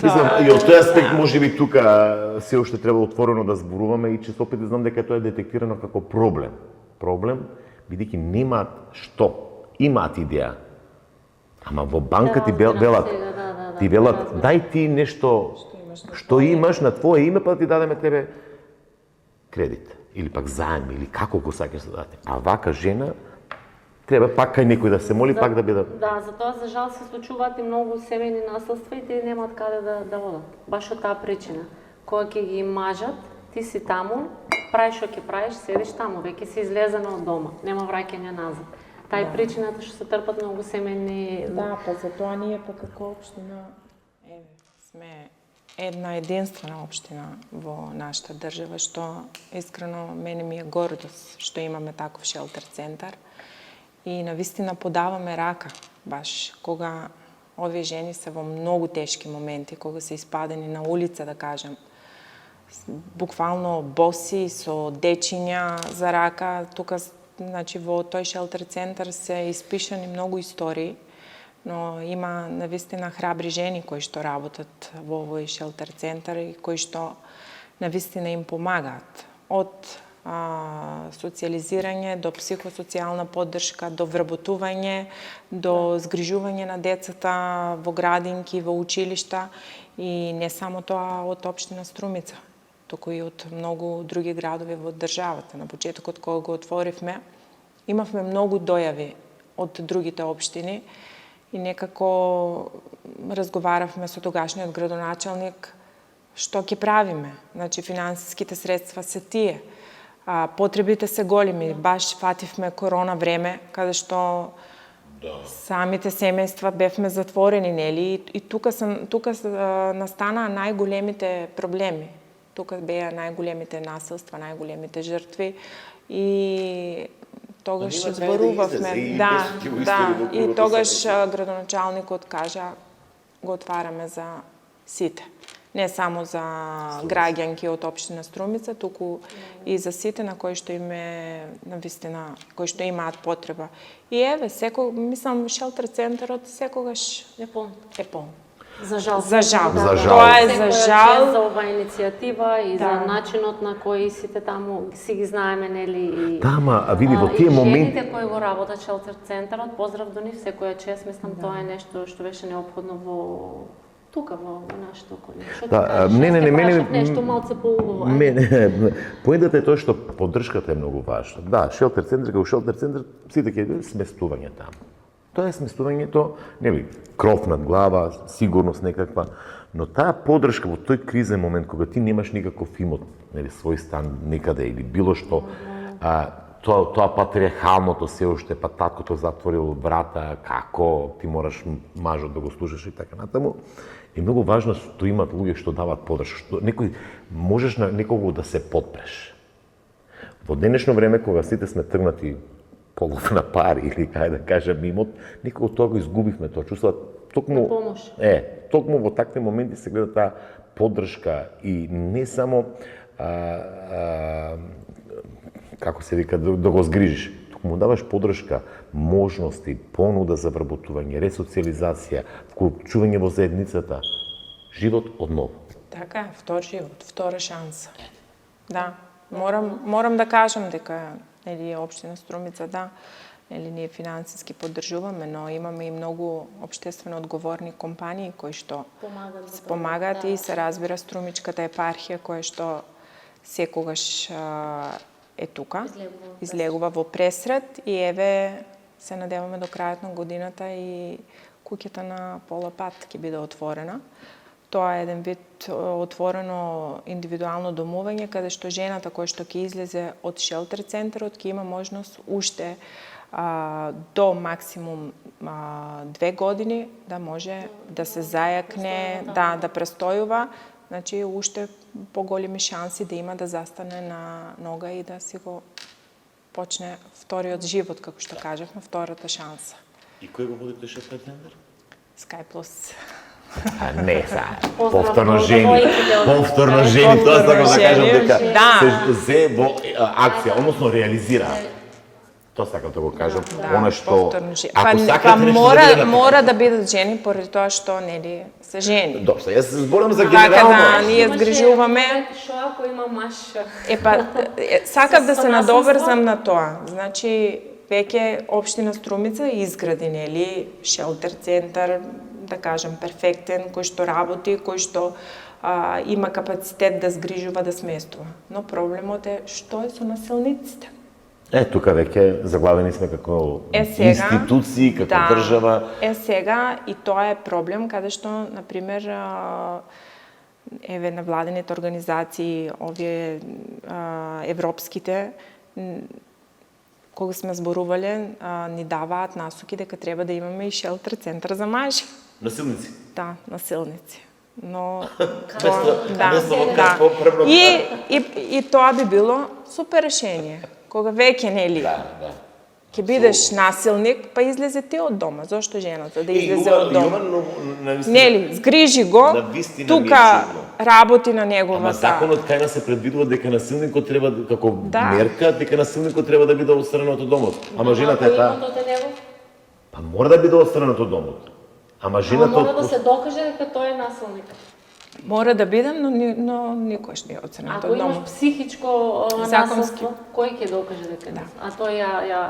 Мислам, и од тој аспект може би тука се уште треба отворено да зборуваме и често опет знам дека тоа е детектирано како проблем. Проблем, бидејќи немаат што, имаат идеја. Ама во банка ти велат, ти велат, дај ти нешто што имаш на твое име, па да ти дадеме тебе кредит или пак заем или како го сакаш да даде. А вака жена треба пак кај некој да се моли, пак да биде. Да, затоа за жал се случуваат и многу семејни наследства и тие немаат каде да одат. Баш од таа причина. Кога ќе ги мажат, ти си таму, правиш што ќе правиш, седиш таму, веќе си излезена од дома, нема враќање назад. Таа е причината што се трпат многу семејни. Да, па затоа ние па како општина сме една единствена општина во нашата држава, што искрено мене ми е гордост што имаме таков шелтер центар и навистина подаваме рака, баш кога овие жени се во многу тешки моменти, кога се испадени на улица, да кажем, буквално боси со дечиња за рака. Тука, значи, во тој шелтер центар се испишани многу истории, но има навистина храбри жени кои што работат во овој шелтер центар и кои што навистина им помагаат. Од социализирање до психосоцијална поддршка, до вработување, до згрижување на децата во градинки, во училишта и не само тоа од општина Струмица, туку и од многу други градови во државата. На почетокот кога го отворивме, имавме многу дојави од другите општини и некако разговаравме со тогашниот градоначалник што ќе правиме. Значи, финансиските средства се тие. Потребите се големи. Баш фативме корона време, каде што самите семејства бевме затворени, нели? И тука настанаа најголемите проблеми. Тука беа најголемите насилства, најголемите жртви и тогаш зборувавме. И тогаш градоначалникот кажа го отвараме за сите. Не само за граѓанки од општина Струмица, туку и за сите на кои што име навистина, кои што имаат потреба. И еве, мислам, шелтер центарот секогаш е полн. За жал. Тоа е за жал. За оваа иницијатива и за начинот на кој сите таму си ги знаеме, нели? Да, ама види во тие моменти. Жените кои го работат шелтер центарот, поздрав до нив секоја чест, мислам тоа е нешто што беше неопходно во тука во нашето околина. Да, мене нешто малце поубаво. Поентата е тоа што поддршката е многу важна. Да, шелтер центар како шелтер центар, сите ќе бидат сместување таму. Тоа е сместувањето, нели, кров над глава, сигурност некаква, но таа поддршка во тој кризен момент кога ти немаш никаков имот, нели, свој стан некаде или било што, тоа патриархалното се уште, па таткото затворил врата, како ти мораш мажот да го слушаш и така натаму. И многу важно што имаат луѓе што даваат поддршка, што некој можеш на некого да се подпреш. Во денешно време кога сите сме тргнати полов на пари или кај да кажам имот, некако тоа го изгубивме тоа чувство. Токму во такви моменти се гледа таа поддршка и не само како се вика, да го згрижиш. Туку му даваш поддршка, можности, понуда за вработување, ресоциализација, вклучување во заедницата, живот одново. Така е, втор живот, втора шанса. Да, морам да кажам дека нели општина Струмица, да, нели ние финансиски поддржуваме, но имаме и многу општествено одговорни компании кои што помагаат и се разбира Струмичката епархија која што секогаш е тука, излегува во пресред и еве се надеваме до крајот на годината и куќата на Пола Пат ќе биде отворена. Тоа е еден вид отворено индивидуално домување каде што жената која што ќе излезе од шелтер центарот ќе има можност уште до максимум 2 години да може да се зајакне, да престојува. Значи, уште поголеми шанси да има да застане на нога и да си го почне вториот живот, како што кажавме, втората шанса. И кој го води тој шелтер центар? Sky Plus. Не, повторно жени, тоа сакам да кажам дека се зе во акција, односно реализира. Тоа сакам да го кажам, она што повторно ако па сакате нешто да биде мора да бидат жени поради тоа што нели се жени. Добро, јас се зборам за Така генерално. да ние згрижуваме. Што ако има маш? Сакав да Со се насилство? надоврзам на тоа. Значи, веќе општина Струмица изгради, нели, шелтер центар, да кажем, перфектен, кој што работи, кој што има капацитет да згрижува, да сместува. Но проблемот е што е со насилниците. Тука веќе заглавени сме како Сега, институции, како држава. Сега и тоа е проблем каде што, например, невладените организации, овие европските, кога сме зборувале, ни даваат насоки дека треба да имаме и шелтер центар за мажи. Насилници. Да, насилници. Но во и тоа би било супер решение. Кога веќе нели ќе бидеш насилник, па излезе ти од дома. Зошто жената да излезе од дома? Нели, згрижи го, тука работи на неговата. Ама законот кај нас се предвидува дека насилникот треба како мерка, дека насилникот треба да биде отстранет од домот. Ама жената е таа. Па мора да биде отстранет од домот. Ама жената мора да се докаже дека тој е насилник. Мора да бидем, но никош не е оценет од домот. Ако имаш домот. психичко насилство, кој ќе докаже дека е? А тој ја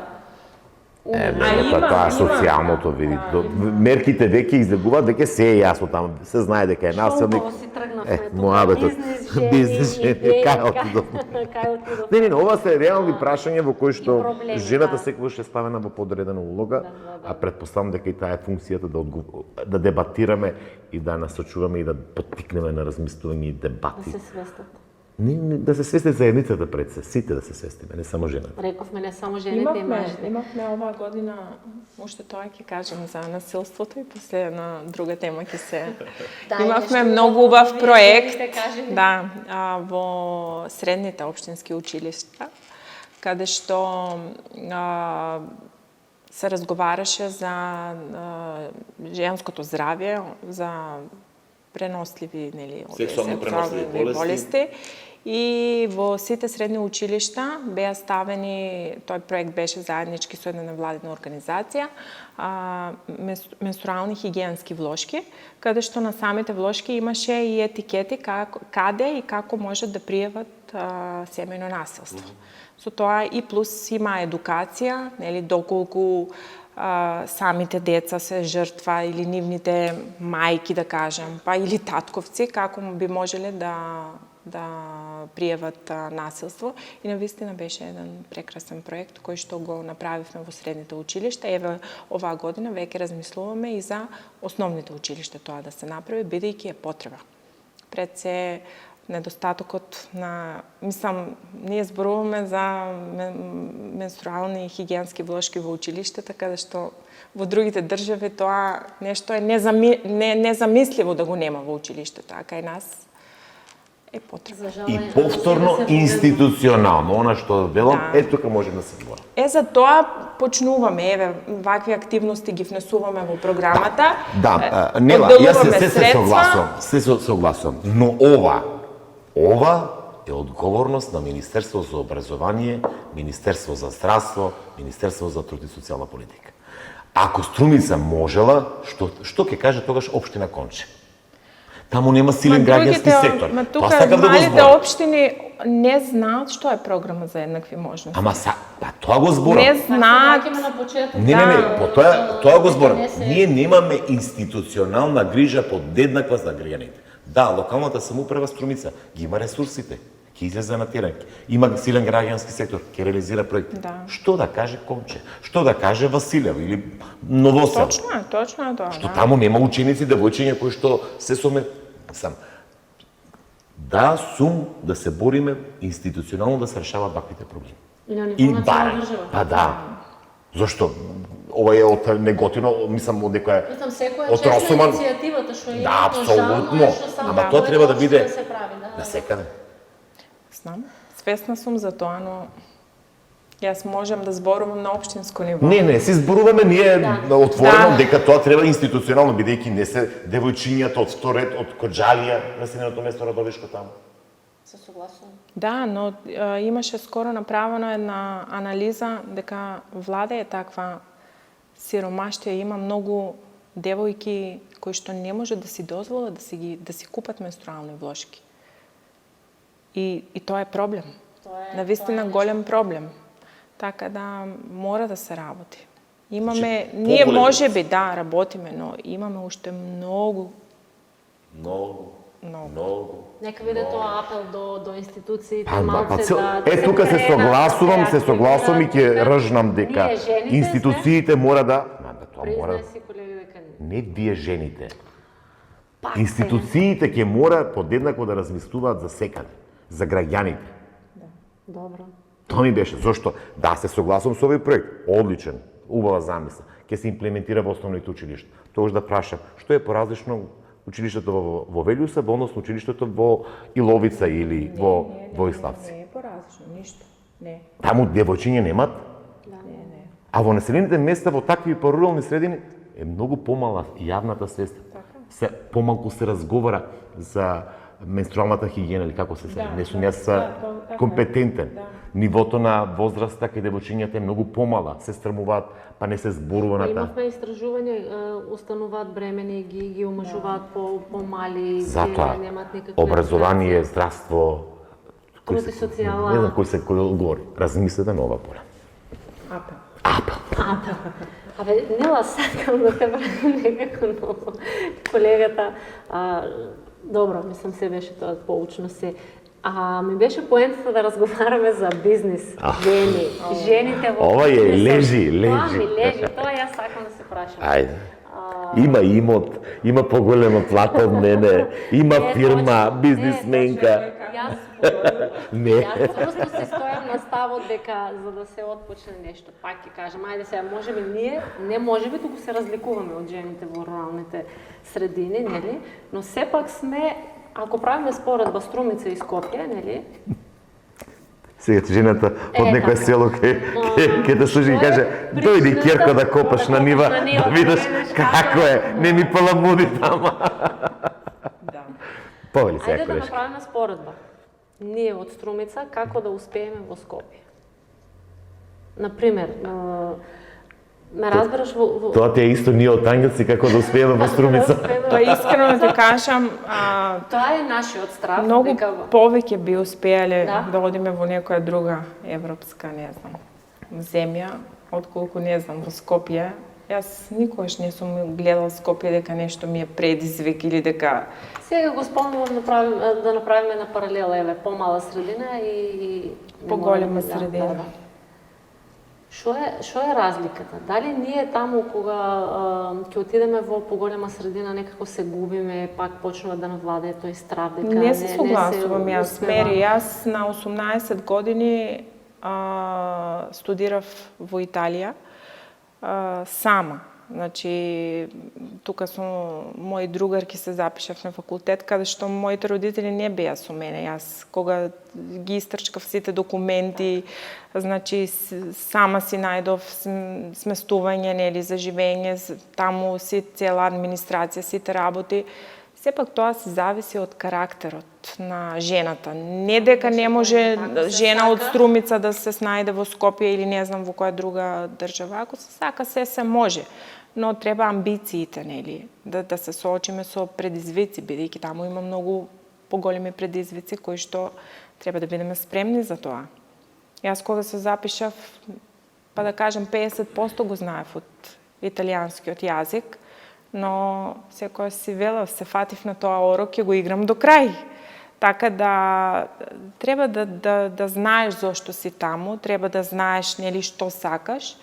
Тоа е социјалното, види. Мерките веќе излегуваат, веќе се е јасно таму, се знае дека е насилник. Шо си тргнавме Моабетот. Бизнес жени, кај отидов. Не, ова се реални прашања во кои што жената секогаш е ставена во подредена улога, а предпоставам дека и таа е функцијата да дебатираме и да насочуваме и да поттикнеме на размислување и дебати. Да се свестат. Да се свести заедницата пред се, сите да се свестиме, не само жената. Рековме не само жените и мажите. Имавме оваа година, уште тоа ќе кажем за насилството и после на друга тема ќе се... Имавме многу убав проект, во средните општински училишта, каде што се разговараше за женското здравје, за преносливи, нели, сексуално преносливи болести. И во сите средни училишта беа ставени, тој проект беше заеднички со една невладина организација, менструални хигиенски влошки, каде што на самите влошки имаше и етикети каде и како можат да пријават семејно насилство. Со тоа и плюс има едукација, нели, доколку самите деца се жртва или нивните мајки, да кажем, па или татковци, како би можеле да пријават насилство. И навистина беше еден прекрасен проект кој што го направивме во средните училишта. Еве, оваа година веќе размислуваме и за основните училишта тоа да се направи, бидејќи е потреба. Пред се недостатокот на, мислам, ние зборуваме за менструални и хигиенски влошки во училиштата, каде што во другите држави тоа нешто е незамисливо да го нема во училиштето, а кај нас е потреба. И повторно институционално, она што велам, тука може да се збори. За тоа почнуваме, еве, вакви активности ги внесуваме во програмата. Да, Нела, јас се согласувам, но ова е одговорност на Министерство за образование, Министерство за здравство, Министерство за труд и социјална политика. Ако Струмица можела, што ќе каже тогаш општина Конче? Таму нема силен граѓански сектор. Тука малите општини не знаат што е програма за еднакви можности. Ама тоа го зборам. Не знаат. Не, тоа го зборам. Ние немаме институционална грижа подеднаква за граѓаните. Да, локалната самоуправа Струмица ги има ресурсите, ќе излезе на терен, има силен граѓански сектор, ќе реализира проекти. Што да каже Конче? Што да каже Василево или Новосел? Точно е тоа. Што таму нема ученици, девојчиња кои што се сам. Да, да се бориме институционално да се решаваат ваквите проблеми. И барем. Па да. Зошто? Ова е од неготино, мислам од некоја од Росуман. Иницијативата што е апсолутно. Ама тоа треба да биде на секаде. Знам, свесна сум за тоа, но јас можам да зборувам на општинско ниво. Не, си зборуваме ние отворено дека тоа треба институционално, бидејќи не се девојчињата од вторет, од Коџалија, населеното место Радовишко таму. Се согласувам. Да, но имаше скоро направена една анализа дека владее таква сиромаштија, има многу девојки кои што не може да си дозволат да си купат менструални влошки. И тоа е проблем. Навистина голем проблем. Така да мора да се работи. Имаме, ние можеби да работиме, но имаме уште многу. Нека биде тоа апел до институциите, тука се согласувам и ќе ржнам дека институциите мора да... Признај си, колеги, дека Не вие жените. Институциите ќе мора подеднакво да размислуваат за секаде, за граѓаните. Добро. Тоа ми беше, зошто? Да, се согласувам со овој проект. Одличен, убава замисла. Ќе се имплементира во основните училишта. Тогаш да прашам, што е поразлично училиштето во Велјуса во однос на училиштето во Иловица или во Воиславци? Не е поразлично, ништо. Не. Таму девојчиња немат? Не. А во населените места, во такви порурални средини, е многу помала јавната свест. Се помалку се разговара за менструалната хигиена или како се не сум јас компетентен. Нивото на возраста кај девојчињата е многу помала, се стрмуваат, па не се зборува на таа. Имавме истражување, устануваат бремени, ги омажуваат помали, немат никакви... Образование, здравство, труд и социјала. Не знам кој се говори. Размислете на ова поле. Апел. Абе, Нела, сакам да те бранам некако ново. Колегата, добро, мислам се беше тоа поучно се. Ми беше поентата да разговараме за бизнис, жени, жените во... Ова е лежи. Тоа ми лежи, тоа јас сакам да се прашам. Ајде. Има имот, има поголема плата од мене, има фирма, бизнисменка. Јас просто се стојам на ставот дека за да се отпочне нешто, пак ќе кажам, ајде сега, можеби ние, не можеби, туку се разликуваме од жените во руралните средини, нели? Но сепак сме, ако правиме споредба Струмица и Скопје, нели? Сега жената од некој село ќе те служи и каже, дојди Керко да копаш на нива, да видиш како е, не ми паламуди тама. Повели сега, ајде да колешка. направиме споредба. Ние од Струмица како да успееме во Скопје. Например, ме разбираш во... Тоа ти е исто ние од Ангелци како да успееме во Струмица. Тоа искрено да ти кажам, Тоа е нашиот страв. многу повеќе би успеале да одиме во некоја друга европска, не знам, земја, отколку, не знам, во Скопје. Јас никогаш не сум гледал Скопје дека нешто ми е предизвик или дека... Сега го спомнувам да направиме на паралела, еве, помала средина и поголема средина. Што е разликата? Дали ние таму кога ќе отидеме во поголема средина некако се губиме, пак почнува да навладее тој страв дека не се согласувам јас. Мери, јас на 18 години студирав во Италија сама. Значи, тука со мои другарки се запишав на факултет, каде што моите родители не беа со мене. Јас, кога ги истрчкав сите документи, значи, сама си најдов сместување, нели, за живење, таму си цела администрација, сите работи. Сепак тоа се зависи од карактерот на жената. Не дека не може жена од Струмица да се снајде во Скопје или не знам во која друга држава. Ако се сака, се може. Но треба амбициите, нели, да се соочиме со предизвици, бидејќи таму има многу поголеми предизвици кои што треба да бидеме спремни за тоа. Јас кога се запишав, па да кажем 50% го знаев од италијанскиот јазик, но секоја си велев, се фатив на тоа орок и го играм до крај. Така да треба да знаеш зошто си таму, треба да знаеш, нели, што сакаш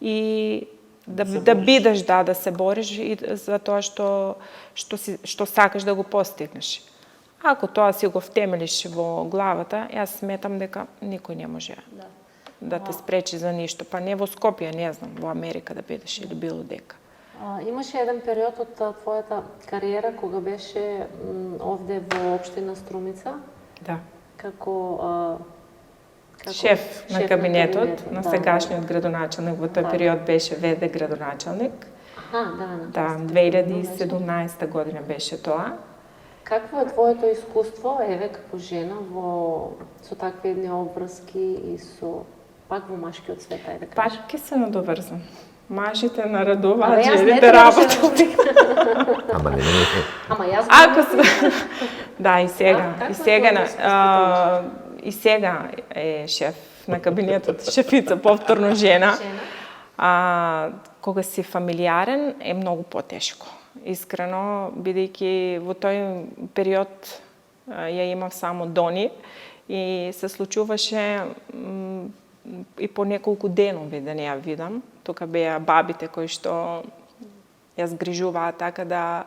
и да бидеш, да се бориш и за тоа што сакаш да го постигнеш. Ако тоа си го втемелиш во главата, јас сметам дека никој не може да те спречи за ништо. Па не во Скопје, не знам, во Америка да бидеш или било дека. Имаше еден период од твојата кариера кога беше овде во општина Струмица. Да. Како шеф на кабинетот, на сегашниот градоначалник. Во тој период беше ВД градоначалник. Да, 2017 година беше тоа. Какво е твоето искуство, еве, како жена, со такви едни обврски и пак во машкиот свет, ајде да кажем? Пак ќе се надоврзам. Мажите нарадуваат, Абе, јас не жените требаше да работат. го Ама не. Ама јас Ако се... Да, и сега. Како И е сега, твоето искуство? и сега е шеф на кабинетот, шефица, повторно жена. Кога си фамилиарен е многу потешко. Искрено, бидејќи во тој период ја имав само Дони и се случуваше и по неколку денови да не ја видам. Тука беа бабите кои што ја згрижуваат, така да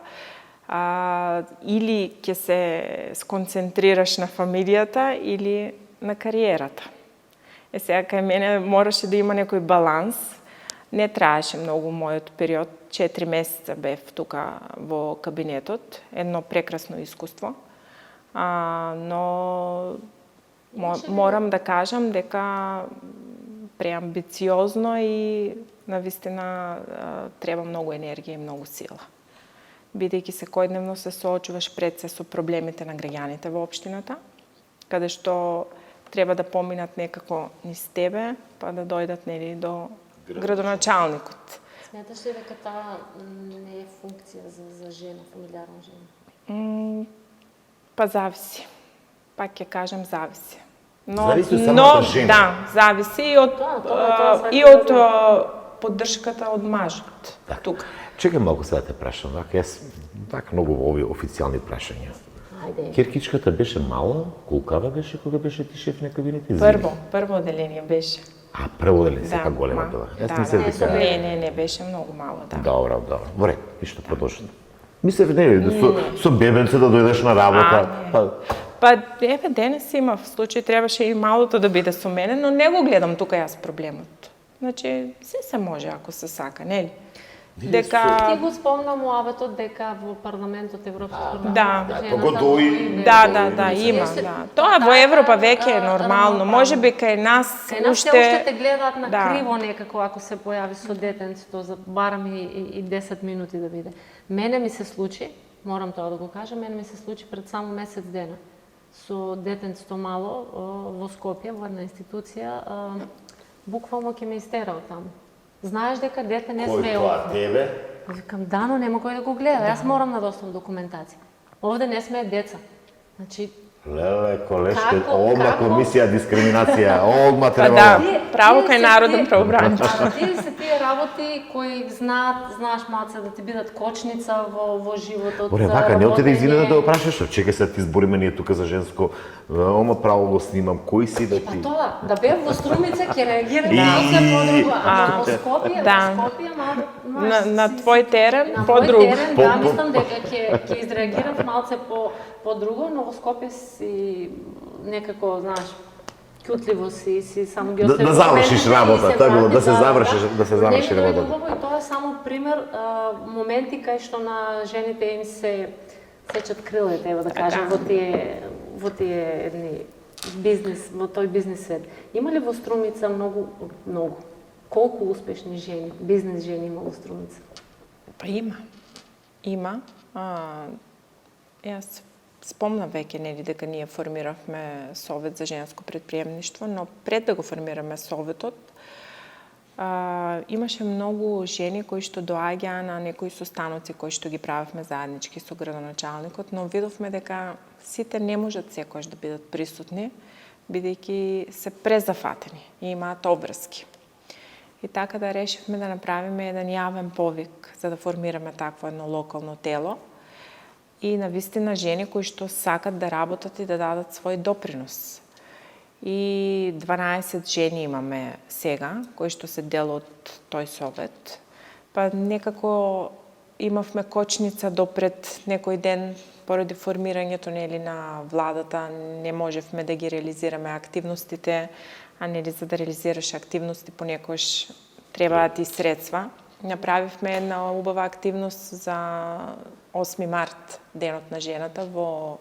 или ќе се сконцентрираш на фамилијата или на кариерата. Сега кај мене мораше да има некој баланс. Не траеше многу мојот период, 4 месеца бев тука во кабинетот, едно прекрасно искуство. Но морам да кажам дека преамбициозно и навистина треба многу енергија и многу сила. Бидејќи секојдневно се соочуваш пред се со проблемите на граѓаните во општината, каде што треба да поминат некако низ тебе, па да дојдат нели до градоначалникот. Сметаш ли дека таа не е функција за жена, фамилиарна жена? Па зависи. Пак ќе кажам зависи. Зависи од самата жена. Да, зависи и од тоа и од поддршката од мажот. Тука. Чекам малку сега те прашам, јас така многу овие официјални прашања. Ајде. Киркичката беше мала, кулкава беше кога беше ти шеф на кабинет? Прво оделение беше. Прво оделение, сека голема била. Јас мислев дека... Не, беше многу мало, да. Добро. Во ред, ништо продолжи. Мислев, со бебенце да дојдеш на работа. Па, еве, денес има случај, требаше и малото да биде со мене, но не го гледам тука јас проблемот. Значи, се може ако се сака, нели? Ти го спомна муабетот дека во парламентот Европски парламент. Да. Кога дои... Да, има, да. Тоа во Европа веќе е нормално. Можеби кај нас Кај нас се уште те гледаат на криво некако ако се појави со детенцето за барам и 10 минути да биде. Мене ми се случи, морам тоа да го кажам, мене ми се случи пред само месец дена со детенцето мало во Скопје, во една институција, буквално ќе ме истерал таму. Знаеш дека дете не смее овде. тебе? Викам, да, но нема кој да го гледа. Јас морам да достам документација. Овде не смее деца. Значи, Леле, колешке, Како? комисија дискриминација, одма Па треба... да, право кај народен правобранител. Тие се тие работи кои знаеш малце да ти бидат кочница во животот. Оре, вака, не отиде извинена да го прашаш, чекај се ти збориме ние тука за женско, право го снимам, кој си да Па ти... тоа, да бев во Струмица ќе реагирам малце подруго, а во Скопје, На твој терен, на подруго. мој терен, да, мислам дека ќе изреагирам малце подруго, но во Скопје си некако, знаеш, ќутливо си само ги остави. Да завршиш работа, тоа било, да се заврши работа. работа. И тоа е само пример, моменти кај што на жените им се сечат крилете, ево да кажам, во тие едни бизнес, во тој бизнес свет. Има ли во Струмица многу? Колку успешни жени, бизнес жени има во Струмица? Па има. Јас спомнав веќе нели дека ние формиравме совет за женско предприемништво, но пред да го формираме советот, имаше многу жени кои што доаѓаа на некои состаноци кои што ги правевме заеднички со градоначалникот, но видовме дека сите не можат секогаш да бидат присутни, бидејќи се презафатени и имаат обврски. И така да решивме да направиме еден јавен повик за да формираме такво едно локално тело и навистина жени кои што сакат да работат и да дадат свој допринос. И 12 жени имаме сега, кои што се дел од тој совет. Па некако имавме кочница допред некој ден, поради формирањето нели на владата, не можевме да ги реализираме активностите, а нели за да реализираш активности понекогаш требаат и средства. Направивме една убава активност за 8 март, денот на жената, во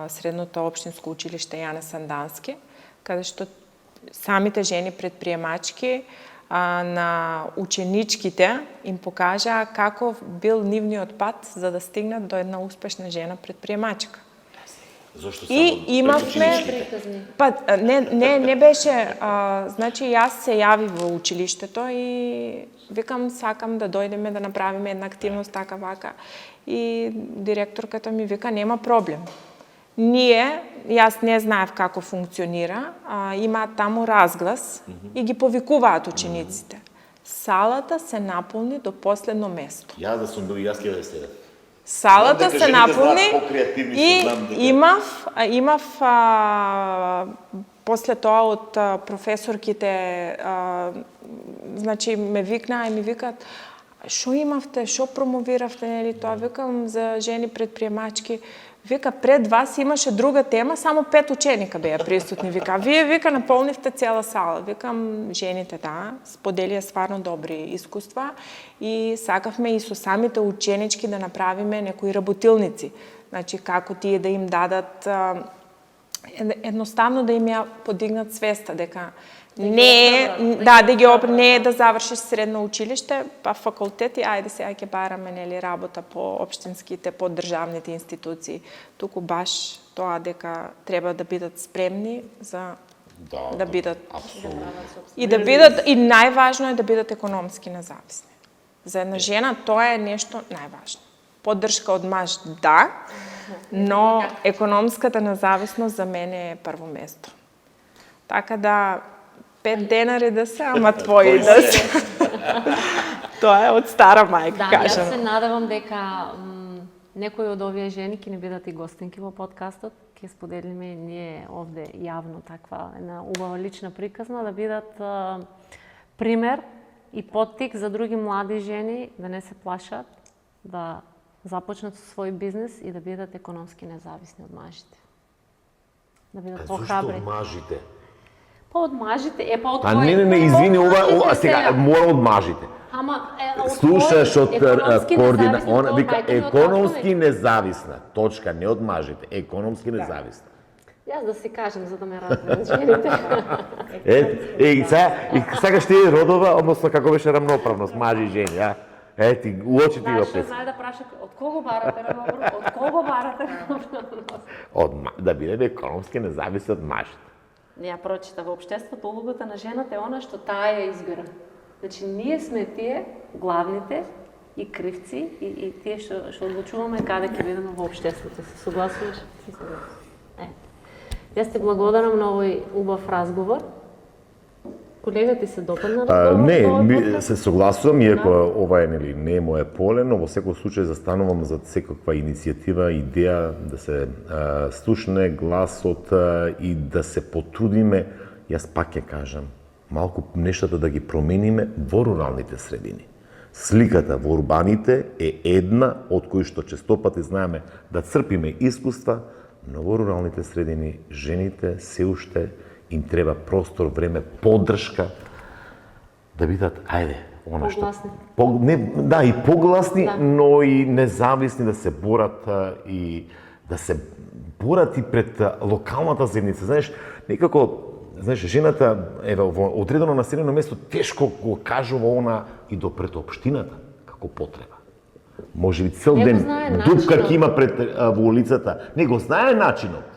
средното општинско училиште Јане Сандански, каде што самите жени предприемачки на ученичките, им покажа каков бил нивниот пат за да стигнат до една успешна жена предприемачка. Зошто И имавме... Па, не беше... значи, јас се јавив во училиштето и викам, сакам да дојдеме да направиме една активност така вака. И директорката ми вика, нема проблем. Јас не знаев како функционира, имаат таму разглас и ги повикуваат учениците. Салата се наполни до последно место. Јас да сум бил, јас ќе да седам. Салата се наполни и имав после тоа од професорките, значи ме викнаа и ми викаат, шо имавте, шо промовиравте, нели тоа, викам за жени предприемачки. Вика, пред вас имаше друга тема, само 5 ученика беа присутни. Вика, вие, вика, наполнивте цела сала. Викам, жените, да, споделија стварно добри искуства и сакавме и со самите ученички да направиме некои работилници. Значи, како тие да им дадат, едноставно да им ја подигнат свеста, дека не е да завршиш средно училиште, па факултет и ајде сега ќе бараме нели работа по општинските, по државните институции. Туку баш тоа дека треба да бидат спремни за да бидат и да бидат и најважно е да бидат економски независни. За една жена тоа е нешто најважно. Поддршка од маж да, но економската независност за мене е прво место. Така да 5 денари да се, ама твои да се. Тоа е од стара мајка, кажам. Јас се надевам дека некои од овие жени ќе не бидат и гостинки во подкастот, ќе споделиме ние овде јавно таква една убава лична приказна, да бидат пример и поттик за други млади жени да не се плашат, да започнат со свој бизнес и да бидат економски независни од мажите. Да бидат похрабри. Зошто од мажите? Па од мажите, од кој? Не, извини, ова сега мора од мажите. Ама слушаш од координатор, вика економски независна, точка, не од мажите, економски независна. Јас да си кажем за да ме разберат жените. Сакаш ти родова, односно како беше рамноправност, мажи и жени, а? Ти, уочи ти го прес. Знае да прашат, од кого барате рамноправност? Од кого барате рамноправност? Да бидеме економски независни од мажите. Ја прочита во општеството улогата на жената е она што таа ја избира. Значи ние сме тие главните и кривци и тие што одлучуваме каде ќе бидеме во општеството. Се согласуваш? Се согласуваш. Јас ти благодарам на овој убав разговор. Колега, ти се допадна разговор? Не, се согласувам, иако ова е не е моје поле, но во секој случај застанувам за секаква иницијатива, идеја да се слушне гласот и да се потрудиме, јас пак ќе кажам, малку нештата да ги промениме во руралните средини. Сликата во урбаните е една од кои што честопати знаеме да црпиме искуства, но во руралните средини жените се уште им треба простор, време, поддршка да бидат, погласни. И погласни, но и независни да се борат и да се борат и пред локалната заедница. Знаеш, некако, жената во одредено населено место тешко го кажува она и до пред општината како потреба. Може би цел ден дупка ќе има пред во улицата. Не го знае начинот.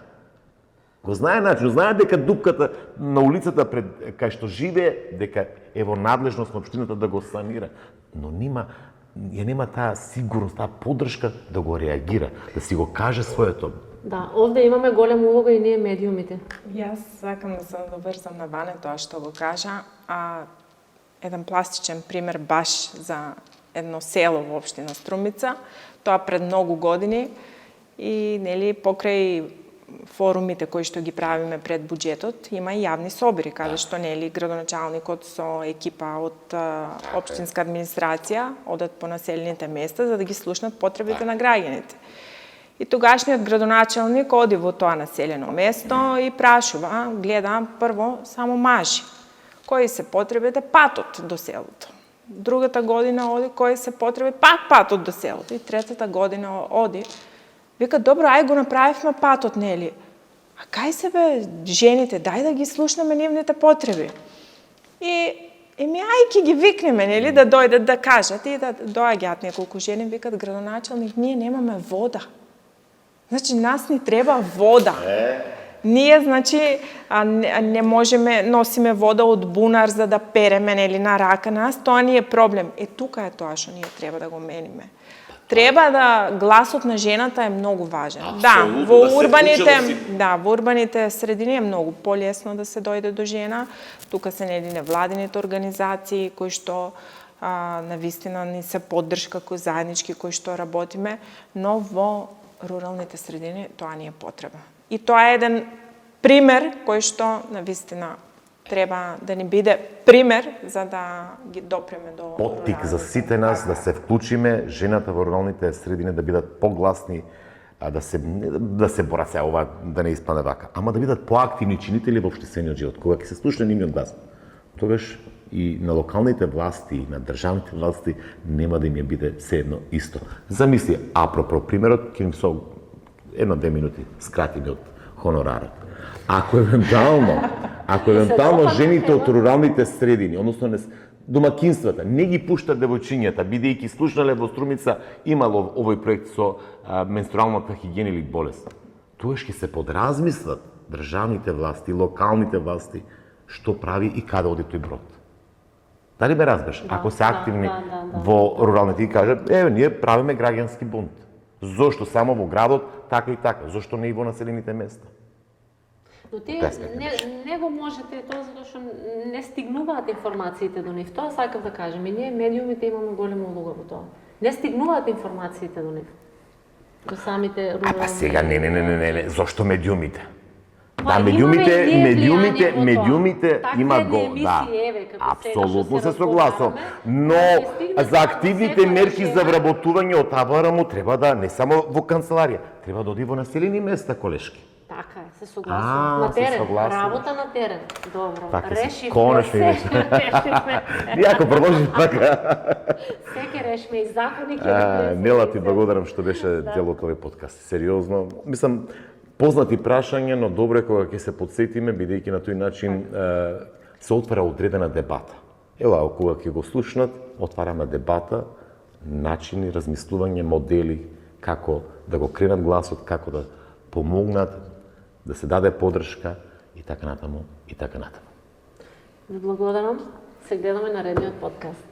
Знае дека дупката на улицата пред кај што живее, дека е во надлежност на општината да го санира, но нема таа сигурност, таа поддршка да го реагира, да си го каже своето. Да, овде имаме голема улога и ние медиумите. Јас сакам да се доврзам на Ване тоа што го кажа, еден пластичен пример баш за едно село во општина Струмица, тоа пред многу години и нели покрај форумите кои што ги правиме пред буџетот, има и јавни собори, каде што нели градоначалникот со екипа од општинска администрација одат по населените места за да ги слушнат потребите на граѓаните. И тогашниот градоначалник оди во тоа населено место и прашува, гледа прво само мажи, кои се потребите патот до селото. Другата година оди кои се потреби пак патот до селото и третата година оди вика, добро, ај го направивме патот, нели? А кај се бе жените, дај да ги слушнеме нивните потреби. И Ајки ги викнеме, нели, да дојдат да кажат и да доаѓаат неколку жени, викат градоначалник, ние немаме вода. Значи, нас ни треба вода. Ние, значи, не можеме, носиме вода од бунар за да переме, нели, на рака нас, тоа ни е проблем. Тука е тоа што ние треба да го мениме. Треба да гласот на жената е многу важен. Во урбаните средини е многу полесно да се дојде до жена. Тука се нели невладините организации кои што навистина ни се поддршка кои заеднички кои што работиме, но во руралните средини тоа ни е потреба. И тоа е еден пример кој што навистина треба да ни биде пример за да ги допреме до поттик за сите нас да се вклучиме, жената во руралните средини да бидат погласни, да се борат се ова да не испане вака, ама да бидат поактивни чинители во општествениот живот. Кога ќе се слуша нивниот глас, тогаш и на локалните власти, и на државните власти нема да им ја биде sejedno исто. Замисли, апропо примерот, ќе им со 1-2 минути скратиме од хонорарот. Ако евентуално жените од руралните средини, односно домакинствата, не ги пуштат девојчињата, бидејќи слушнале во Струмица имало овој проект со менструалната хигиена или болест, тогаш ќе се подразмислат државните власти, локалните власти, што прави и каде оди тој брод. Дали ме разбираш? Ако се активни во руралните и кажат, ние правиме граѓански бунт. Зошто само во градот, така и така? Зошто не и во населените места? Но тие не го можете тоа затоа што не стигнуваат информациите до нив. Тоа сакам да кажем. И ние медиумите имаме голема улога во тоа. Не стигнуваат информациите до нив. До самите рурални. Сега не. Зошто медиумите? Медиумите имат го, апсолутно се согласувам. Но за активните мерки за вработување од АВРМ треба да не само во канцеларија, треба да оди во населени места, колешки. Така е, се согласувам. На терен, работа на терен. Добро. Решивме. Конечно решивме. Ако продолжи така. Секе решме и закони ќе Нела, ти благодарам што беше дел од овој подкаст. Сериозно, мислам, познати прашања, но добро е кога ќе се подсетиме, бидејќи на тој начин се отвара одредена дебата. Ева, кога ќе го слушнат, отвараме дебата, начини, размислување, модели, како да го кренат гласот, како да помогнат, да се даде поддршка и така натаму, и така натаму. Ви благодарам. Се гледаме наредниот подкаст.